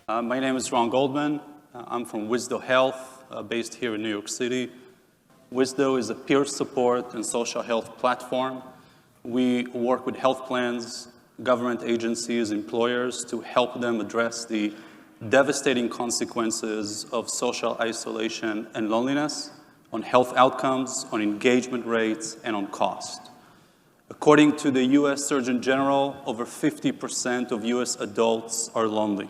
My name is Ron Goldman. I'm from Wisdo Health, based here in New York City. Wisdo is a peer support and social health platform. We work with health plans, government agencies, employers to help them address the devastating consequences of social isolation and loneliness on health outcomes, on engagement rates, and on cost. According to the US Surgeon General, over 50% of US adults are lonely.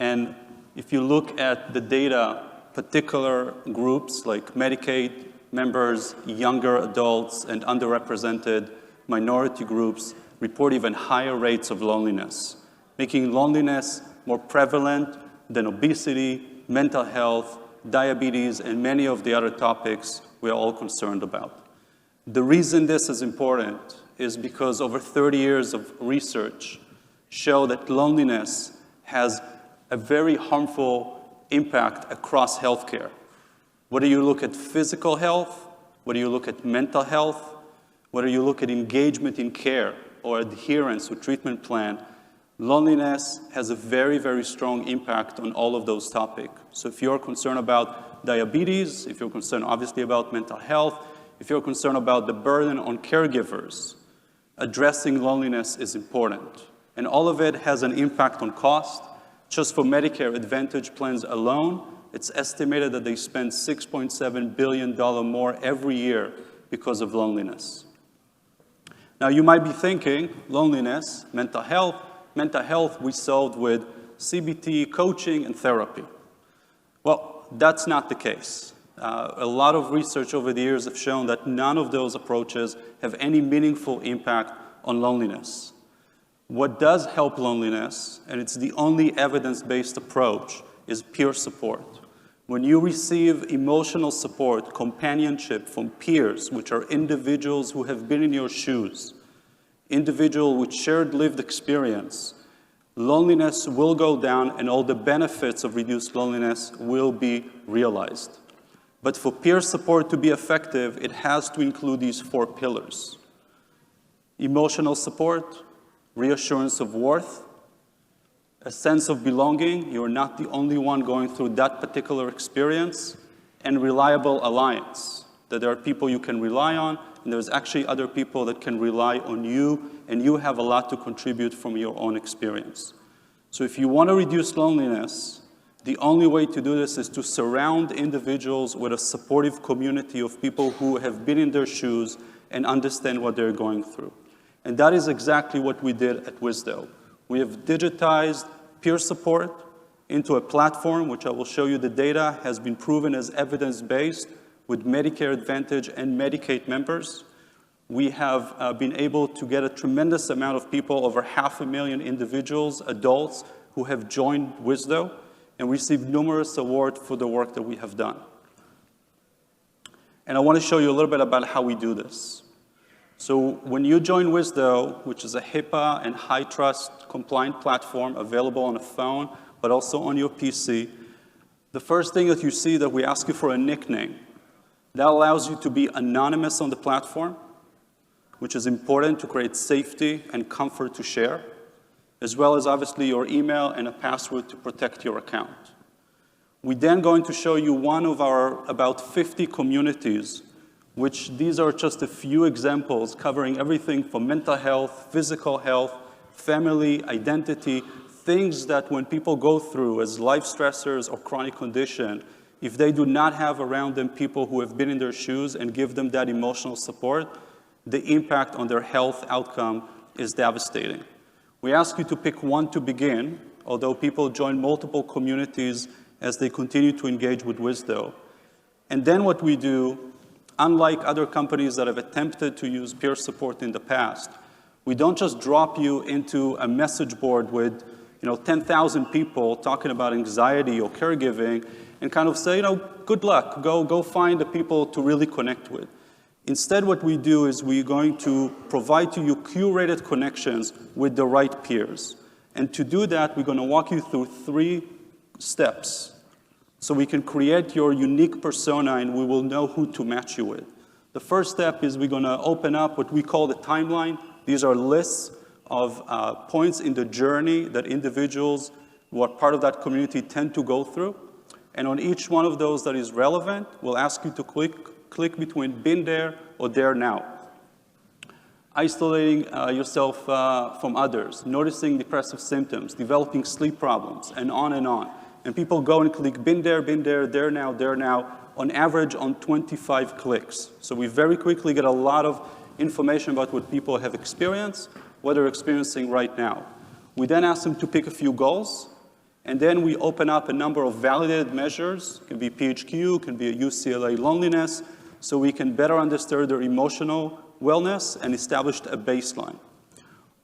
And if you look at the data, particular groups like Medicaid members, younger adults, and underrepresented minority groups report even higher rates of loneliness, making loneliness more prevalent than obesity, mental health, diabetes, and many of the other topics we're all concerned about. The reason this is important is because over 30 years of research show that loneliness has a very harmful impact across healthcare. Whether you look at physical health, whether you look at mental health, whether you look at engagement in care or adherence to treatment plan, loneliness has a very, very strong impact on all of those topics. So if you're concerned about diabetes, if you're concerned obviously about mental health, if you're concerned about the burden on caregivers, addressing loneliness is important. And all of it has an impact on cost. Just for Medicare Advantage plans alone, it's estimated that they spend $6.7 billion more every year because of loneliness. Now, you might be thinking, loneliness, mental health we solved with CBT, coaching, and therapy. Well, that's not the case. A lot of research over the years have shown that none of those approaches have any meaningful impact on loneliness. What does help loneliness, and it's the only evidence-based approach, is peer support. When you receive emotional support, companionship from peers, which are individuals who have been in your shoes, individuals with shared lived experience, loneliness will go down and all the benefits of reduced loneliness will be realized. But for peer support to be effective, it has to include these 4 pillars: emotional support, reassurance of worth, a sense of belonging, you're not the only one going through that particular experience, and reliable alliance, that there are people you can rely on, and there's actually other people that can rely on you, and you have a lot to contribute from your own experience. So if you want to reduce loneliness, the only way to do this is to surround individuals with a supportive community of people who have been in their shoes and understand what they're going through. And that is exactly what we did at Wisdo. We have digitized peer support into a platform, which I will show you the data, has been proven as evidence-based with Medicare Advantage and Medicaid members. We have been able to get a tremendous amount of people, over 500,000 individuals, adults, who have joined Wisdo and received numerous awards for the work that we have done. And I want to show you a little bit about how we do this. So when you join Wisdo, which is a HIPAA and high-trust compliant platform available on a phone, but also on your PC, the first thing that you see that we ask you for a nickname. That allows you to be anonymous on the platform, which is important to create safety and comfort to share, as well as obviously your email and a password to protect your account. We're then going to show you one of our about 50 communities, which these are just a few examples covering everything from mental health, physical health, family, identity, things that when people go through as life stressors or chronic condition, if they do not have around them people who have been in their shoes and give them that emotional support, the impact on their health outcome is devastating. We ask you to pick one to begin, although people join multiple communities as they continue to engage with Wisdo. And then what we do, unlike other companies that have attempted to use peer support in the past, we don't just drop you into a message board with 10,000 people talking about anxiety or caregiving and kind of say, good luck, go find the people to really connect with. Instead, what we do is we're going to provide to you curated connections with the right peers. And to do that, we're going to walk you through 3 steps. So we can create your unique persona and we will know who to match you with. The first step is we're going to open up what we call the timeline. These are lists of points in the journey that individuals who are part of that community tend to go through. And on each one of those that is relevant, we'll ask you to click between been there or there now. Isolating yourself from others, noticing depressive symptoms, developing sleep problems, and on and on. And people go and click been there, there now, on average on 25 clicks. So we very quickly get a lot of information about what people have experienced, what they're experiencing right now. We then ask them to pick a few goals, and then we open up a number of validated measures. It can be PHQ, it can be a UCLA loneliness, so we can better understand their emotional wellness and establish a baseline.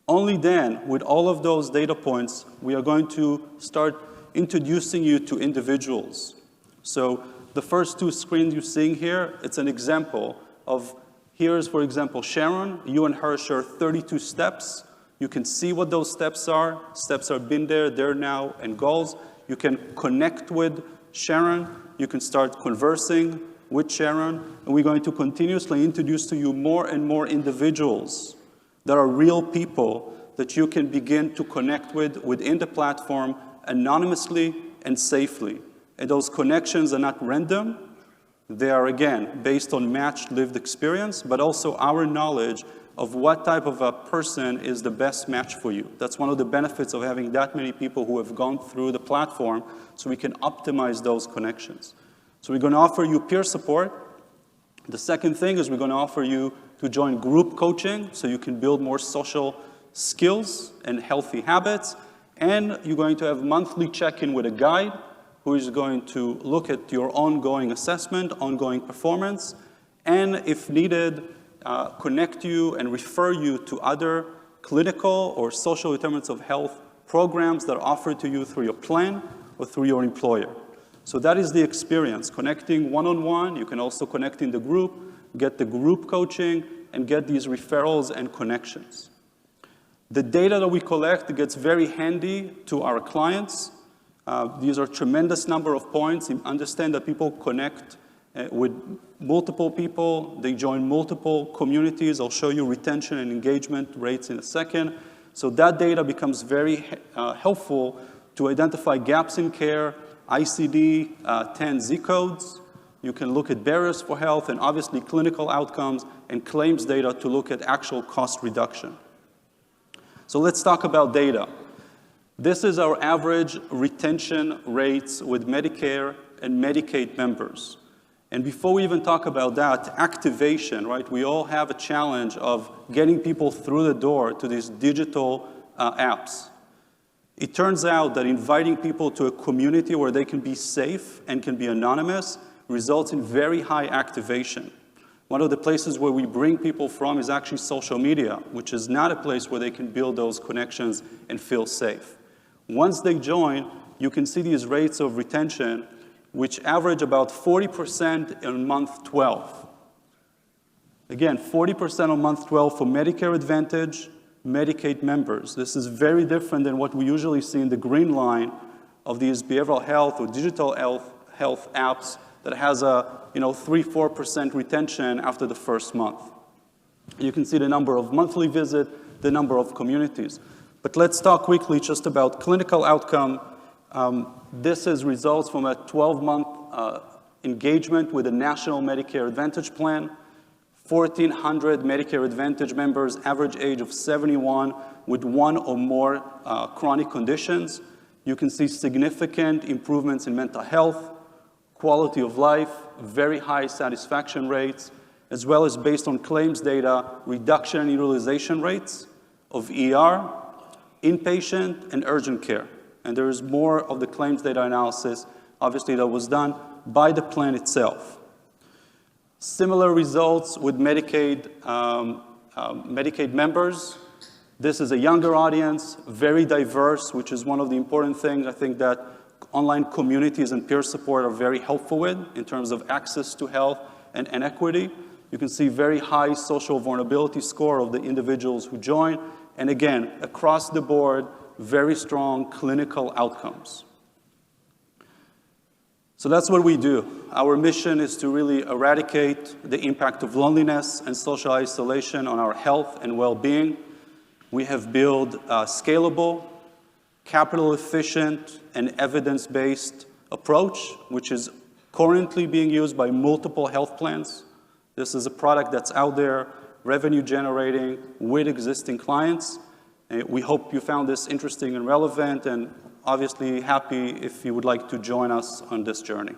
Only then, with all of those data points, we are going to start introducing you to individuals. So the first two screens you're seeing here, it's an example of, here's, for example, Sharon. You and her share 32 steps. You can see what those steps are. Steps are been there now, and goals. You can connect with Sharon. You can start conversing with Sharon. And we're going to continuously introduce to you more and more individuals that are real people that you can begin to connect with within the platform anonymously and safely. And those connections are not random. They are, again, based on matched lived experience, but also our knowledge of what type of a person is the best match for you. That's one of the benefits of having that many people who have gone through the platform, so we can optimize those connections. So we're going to offer you peer support. The second thing is we're going to offer you to join group coaching, so you can build more social skills and healthy habits. And you're going to have monthly check-in with a guide who is going to look at your ongoing assessment, ongoing performance, and if needed, connect you and refer you to other clinical or social determinants of health programs that are offered to you through your plan or through your employer. So that is the experience, connecting one-on-one. You can also connect in the group, get the group coaching, and get these referrals and connections. The data that we collect gets very handy to our clients. These are tremendous number of points. Understand that people connect with multiple people. They join multiple communities. I'll show you retention and engagement rates in a second. So that data becomes very helpful to identify gaps in care, ICD-10 Z codes. You can look at barriers for health and obviously clinical outcomes and claims data to look at actual cost reduction. So let's talk about data. This is our average retention rates with Medicare and Medicaid members. And before we even talk about that, activation, right? We all have a challenge of getting people through the door to these digital apps. It turns out that inviting people to a community where they can be safe and can be anonymous results in very high activation. One of the places where we bring people from is actually social media, which is not a place where they can build those connections and feel safe. Once they join, you can see these rates of retention, which average about 40% in month 12. Again, 40% on month 12 for Medicare Advantage, Medicaid members. This is very different than what we usually see in the green line of these behavioral health or digital health apps that has a 3-4% retention after the first month. You can see the number of monthly visits, the number of communities. But let's talk quickly just about clinical outcome. This is results from a 12-month engagement with the National Medicare Advantage Plan. 1,400 Medicare Advantage members, average age of 71, with one or more chronic conditions. You can see significant improvements in mental health, quality of life, very high satisfaction rates, as well as based on claims data, reduction in utilization rates of ER, inpatient, and urgent care. And there is more of the claims data analysis, obviously, that was done by the plan itself. Similar results with Medicaid members. This is a younger audience, very diverse, which is one of the important things I think that online communities and peer support are very helpful with in terms of access to health and equity. You can see very high social vulnerability score of the individuals who join. And again, across the board, very strong clinical outcomes. So that's what we do. Our mission is to really eradicate the impact of loneliness and social isolation on our health and well-being. We have built scalable, capital efficient and evidence-based approach, which is currently being used by multiple health plans. This is a product that's out there, revenue generating with existing clients. And we hope you found this interesting and relevant, and obviously happy if you would like to join us on this journey.